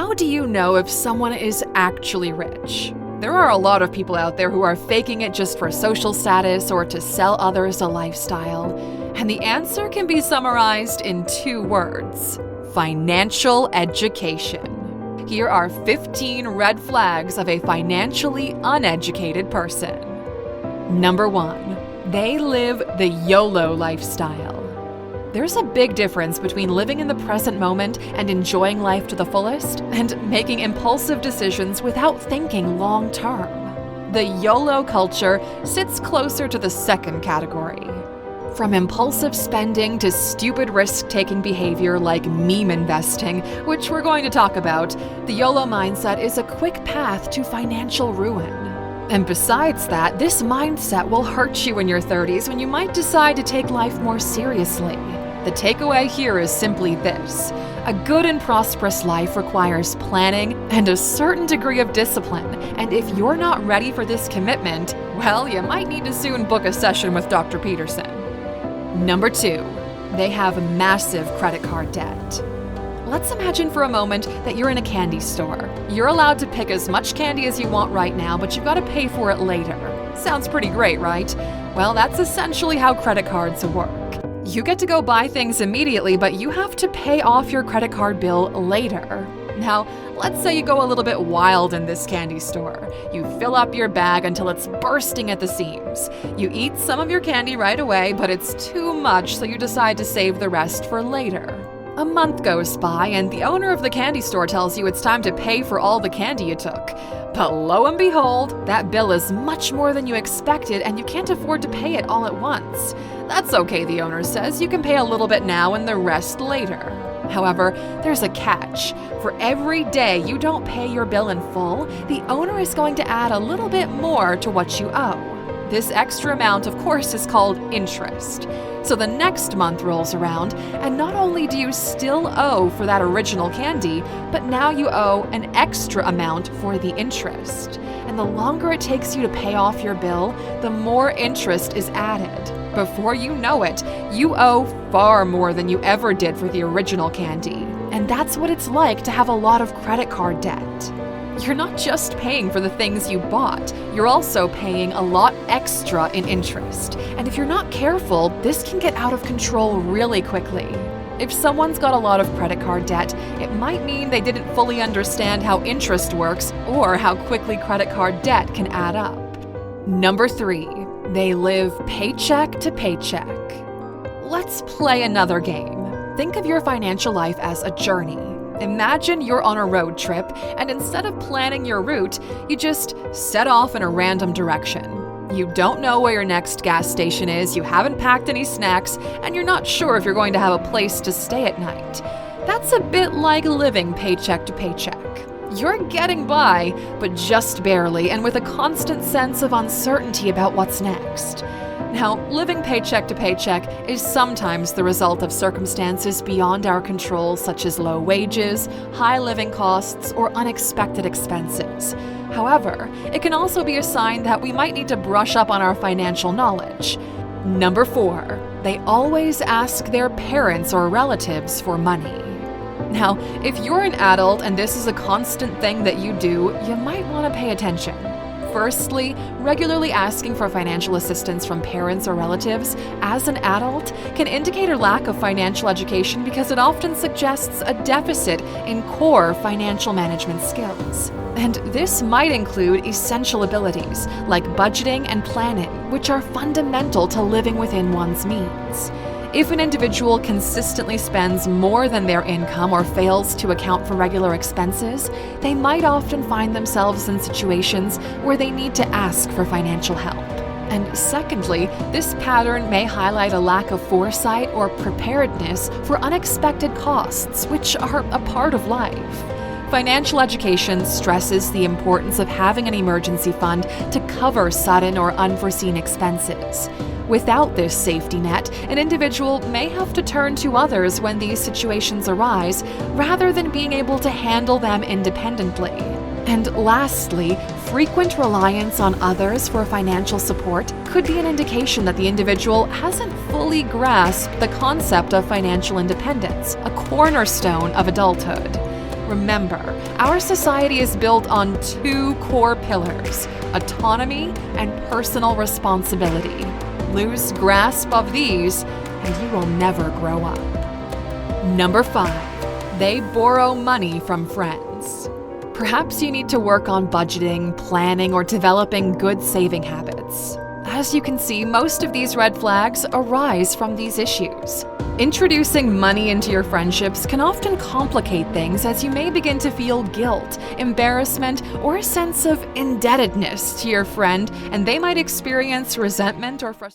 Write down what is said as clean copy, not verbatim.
How do you know if someone is actually rich? There are a lot of people out there who are faking it just for social status or to sell others a lifestyle. And the answer can be summarized in 2 words: financial education. Here are 15 red flags of a financially uneducated person. Number 1, they live the YOLO lifestyle. There's a big difference between living in the present moment and enjoying life to the fullest and making impulsive decisions without thinking long term. The YOLO culture sits closer to the second category. From impulsive spending to stupid risk-taking behavior like meme investing, which we're going to talk about, the YOLO mindset is a quick path to financial ruin. And besides that, this mindset will hurt you in your 30s when you might decide to take life more seriously. The takeaway here is simply this: a good and prosperous life requires planning and a certain degree of discipline, and if you're not ready for this commitment, well, you might need to soon book a session with Dr. Peterson. Number 2, they have massive credit card debt. Let's imagine for a moment that you're in a candy store. You're allowed to pick as much candy as you want right now, but you've got to pay for it later. Sounds pretty great, right? Well, that's essentially how credit cards work. You get to go buy things immediately, but you have to pay off your credit card bill later. Now, let's say you go a little bit wild in this candy store. You fill up your bag until it's bursting at the seams. You eat some of your candy right away, but it's too much, so you decide to save the rest for later. A month goes by, and the owner of the candy store tells you it's time to pay for all the candy you took. But lo and behold, that bill is much more than you expected, and you can't afford to pay it all at once. That's okay, the owner says. You can pay a little bit now and the rest later. However, there's a catch. For every day you don't pay your bill in full, the owner is going to add a little bit more to what you owe. This extra amount, of course, is called interest. So the next month rolls around, and not only do you still owe for that original candy, but now you owe an extra amount for the interest. And the longer it takes you to pay off your bill, the more interest is added. Before you know it, you owe far more than you ever did for the original candy. And that's what it's like to have a lot of credit card debt. You're not just paying for the things you bought, you're also paying a lot extra in interest. And if you're not careful, this can get out of control really quickly. If someone's got a lot of credit card debt, it might mean they didn't fully understand how interest works or how quickly credit card debt can add up. Number 3, they live paycheck to paycheck. Let's play another game. Think of your financial life as a journey. Imagine you're on a road trip, and instead of planning your route, you just set off in a random direction. You don't know where your next gas station is, you haven't packed any snacks, and you're not sure if you're going to have a place to stay at night. That's a bit like living paycheck to paycheck. You're getting by, but just barely, and with a constant sense of uncertainty about what's next. Now, living paycheck to paycheck is sometimes the result of circumstances beyond our control, such as low wages, high living costs, or unexpected expenses. However, it can also be a sign that we might need to brush up on our financial knowledge. Number 4, they always ask their parents or relatives for money. Now, if you're an adult and this is a constant thing that you do, you might want to pay attention. Firstly, regularly asking for financial assistance from parents or relatives as an adult can indicate a lack of financial education because it often suggests a deficit in core financial management skills. And this might include essential abilities like budgeting and planning, which are fundamental to living within one's means. If an individual consistently spends more than their income or fails to account for regular expenses, they might often find themselves in situations where they need to ask for financial help. And secondly, this pattern may highlight a lack of foresight or preparedness for unexpected costs, which are a part of life. Financial education stresses the importance of having an emergency fund to cover sudden or unforeseen expenses. Without this safety net, an individual may have to turn to others when these situations arise, rather than being able to handle them independently. And lastly, frequent reliance on others for financial support could be an indication that the individual hasn't fully grasped the concept of financial independence, a cornerstone of adulthood. Remember, our society is built on two core pillars: autonomy and personal responsibility. Lose grasp of these, and you will never grow up. Number 5, they borrow money from friends. Perhaps you need to work on budgeting, planning, or developing good saving habits. As you can see, most of these red flags arise from these issues. Introducing money into your friendships can often complicate things, as you may begin to feel guilt, embarrassment, or a sense of indebtedness to your friend, and they might experience resentment or frustration.